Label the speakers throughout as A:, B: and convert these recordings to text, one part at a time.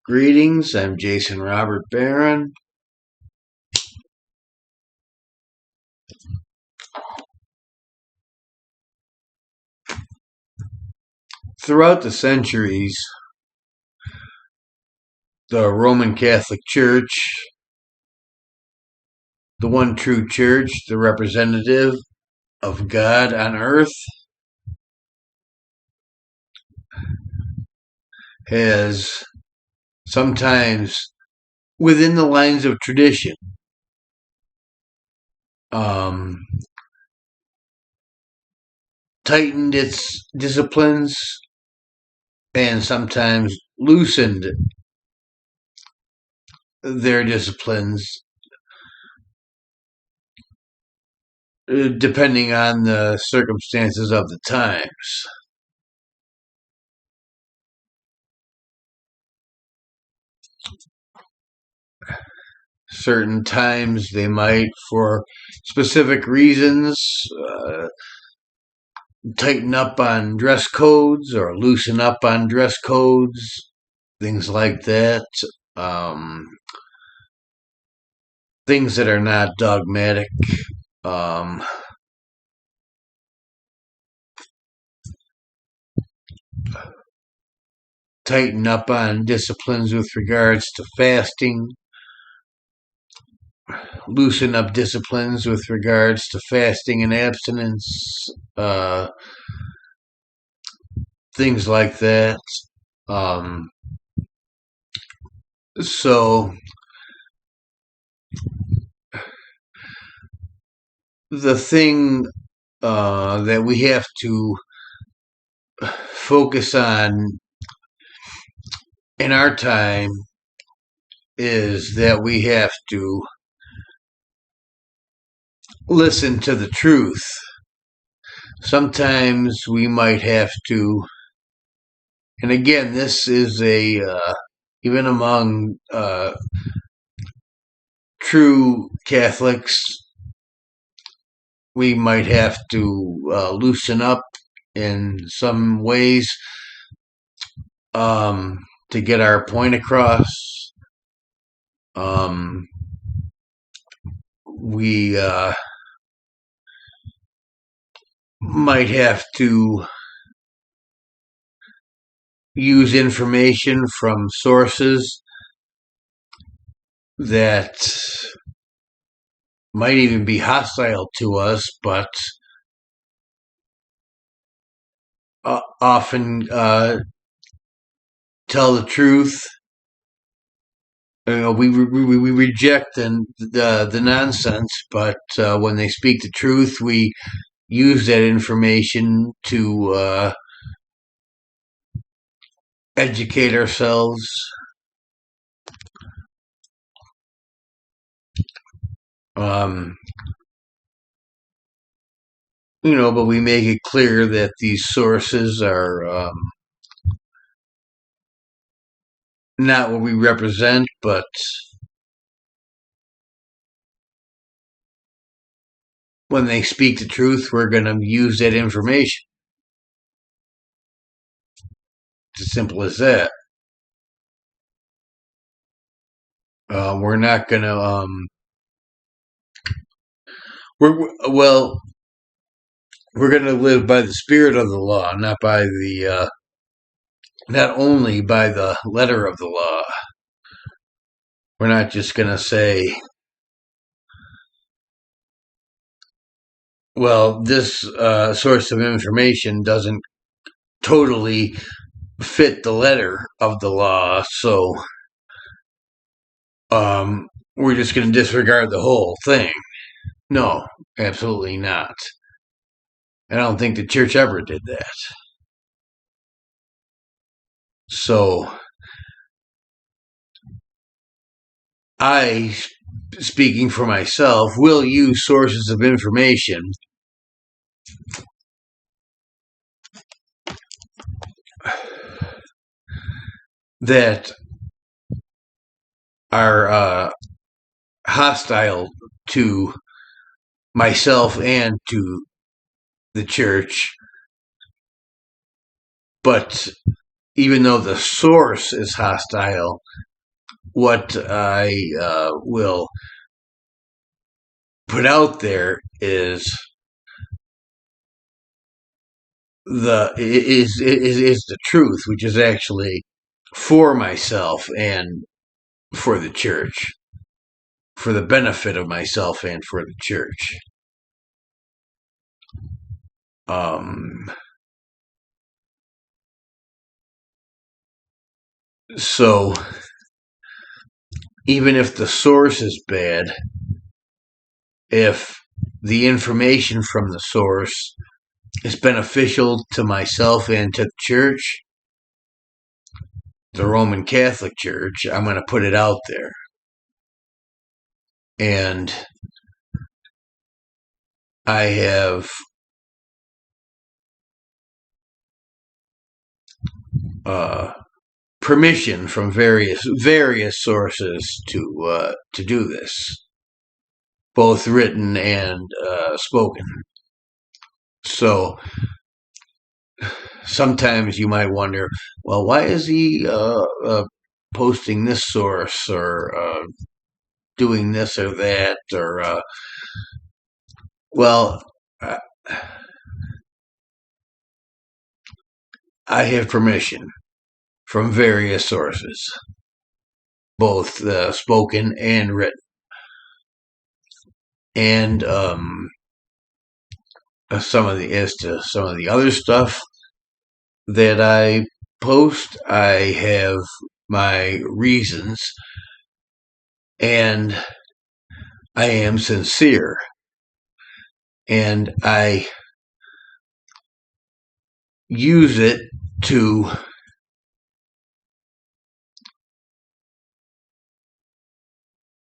A: Greetings, I'm Jason Robert Barron. Throughout the centuries, the Roman Catholic Church, the one true church, the representative of God on earth, has sometimes, within the lines of tradition, tightened its disciplines and sometimes loosened their disciplines depending on the circumstances of the times. Certain times they might, for specific reasons, tighten up on dress codes or loosen up on dress codes, things like that. Things that are not dogmatic. Tighten up on disciplines with regards to fasting. Loosen up disciplines with regards to fasting and abstinence. Things like that. So the thing that we have to focus on in our time is that we have to listen to the truth. Sometimes we might have to, and again, this is even among true Catholics, we might have to loosen up in some ways to get our point across. We might have to use information from sources that might even be hostile to us, but often tell the truth. We reject the nonsense, but when they speak the truth, we use that information to educate ourselves. But we make it clear that these sources are not what we represent, but when they speak the truth, we're going to use that information. It's as simple as that. We're not going to. We're going to live by the spirit of the law, not by the. Not only by the letter of the law. We're not just going to say, well, this source of information doesn't totally fit the letter of the law, so we're just going to disregard the whole thing. No, absolutely not. I don't think the church ever did that. So I, speaking for myself, will use sources of information that are hostile to myself and to the church, but even though the source is hostile, what I will put out there is the truth, which is actually for myself and for the church, for the benefit of myself and for the church. So even if the source is bad, if the information from the source is beneficial to myself and to the church, the Roman Catholic Church, I'm going to put it out there. And I have permission from various sources to do this, both written and spoken. So sometimes you might wonder, well, why is he posting this source or doing this or that? Or well, I have permission from various sources, both spoken and written. And some of the other stuff that I post, I have my reasons, and I am sincere, and I use it to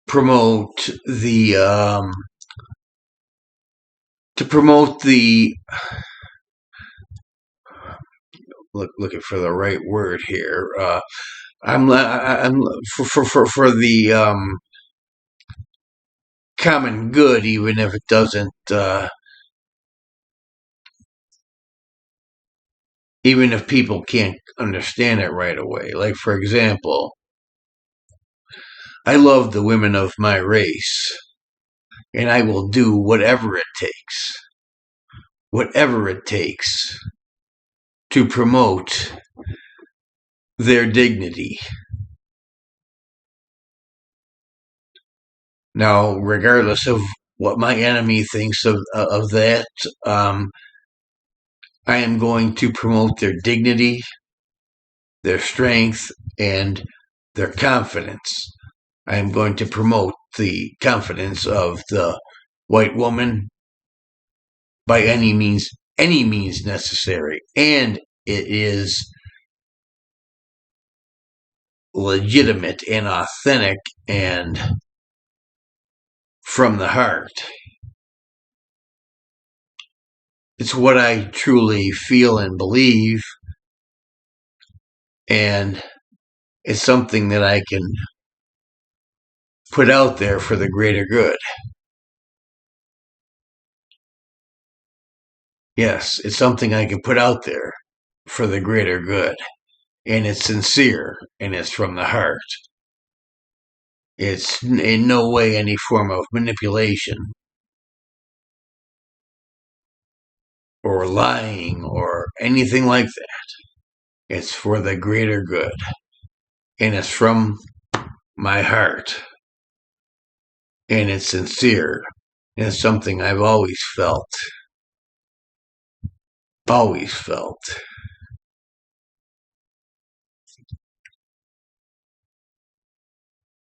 A: promote the looking for the right word here. I'm for the common good, even if it doesn't, even if people can't understand it right away. Like, for example, I love the women of my race, and I will do whatever it takes to promote their dignity. Now, regardless of what my enemy thinks of that, I am going to promote their dignity, their strength, and their confidence. I am going to promote the confidence of the white woman by any means necessary. And it is legitimate and authentic and from the heart. It's what I truly feel and believe, and it's something that I can put out there for the greater good. Yes, it's something I can put out there for the greater good, and it's sincere, and it's from the heart. It's in no way any form of manipulation or lying or anything like that. It's for the greater good, and it's from my heart, and it's sincere, and it's something I've always felt. Always felt.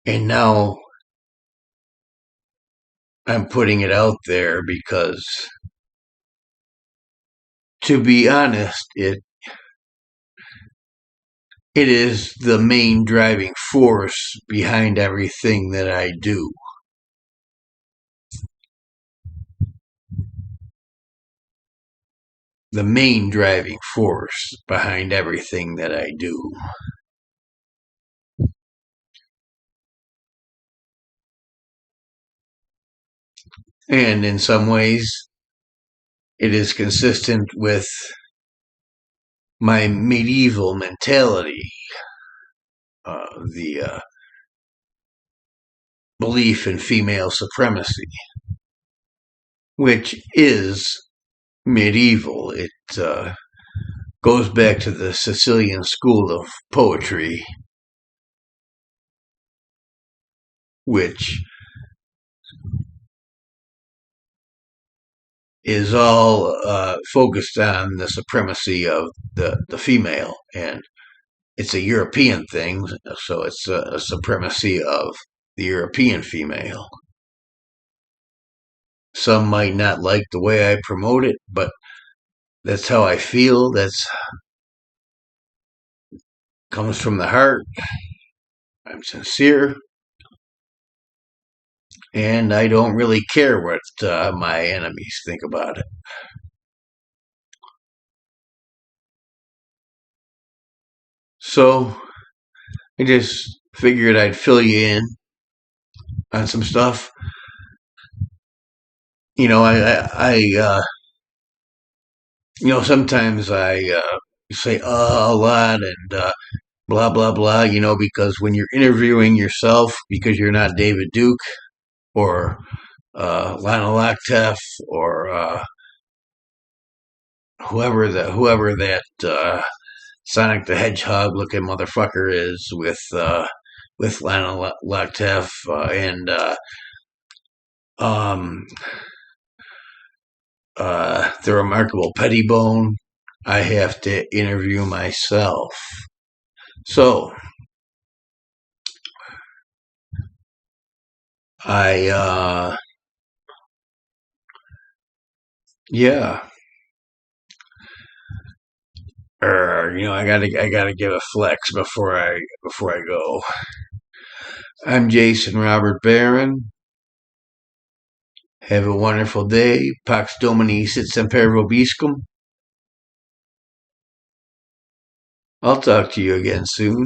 A: And now I'm putting it out there because, to be honest, it is the main driving force behind everything that I do. The main driving force behind everything that I do. And in some ways, it is consistent with my medieval mentality, the belief in female supremacy, which is medieval. It goes back to the Sicilian school of poetry, which is all focused on the supremacy of the female. And it's a European thing, so it's a supremacy of the European female. Some might not like the way I promote it, but that's how I feel. That's comes from the heart. I'm sincere, and I don't really care what my enemies think about it. So I just figured I'd fill you in on some stuff. Sometimes I say a lot and blah blah blah. Because when you're interviewing yourself, because you're not David Duke or Lana Lockteff or whoever that Sonic the Hedgehog looking motherfucker is with Lana Lockteff and um, the Remarkable Pettibone. I have to interview myself. So I yeah. I gotta give a flex before I go. I'm Jason Robert Barron. Have a wonderful day. Pax Domini sit semper vobiscum. I'll talk to you again soon.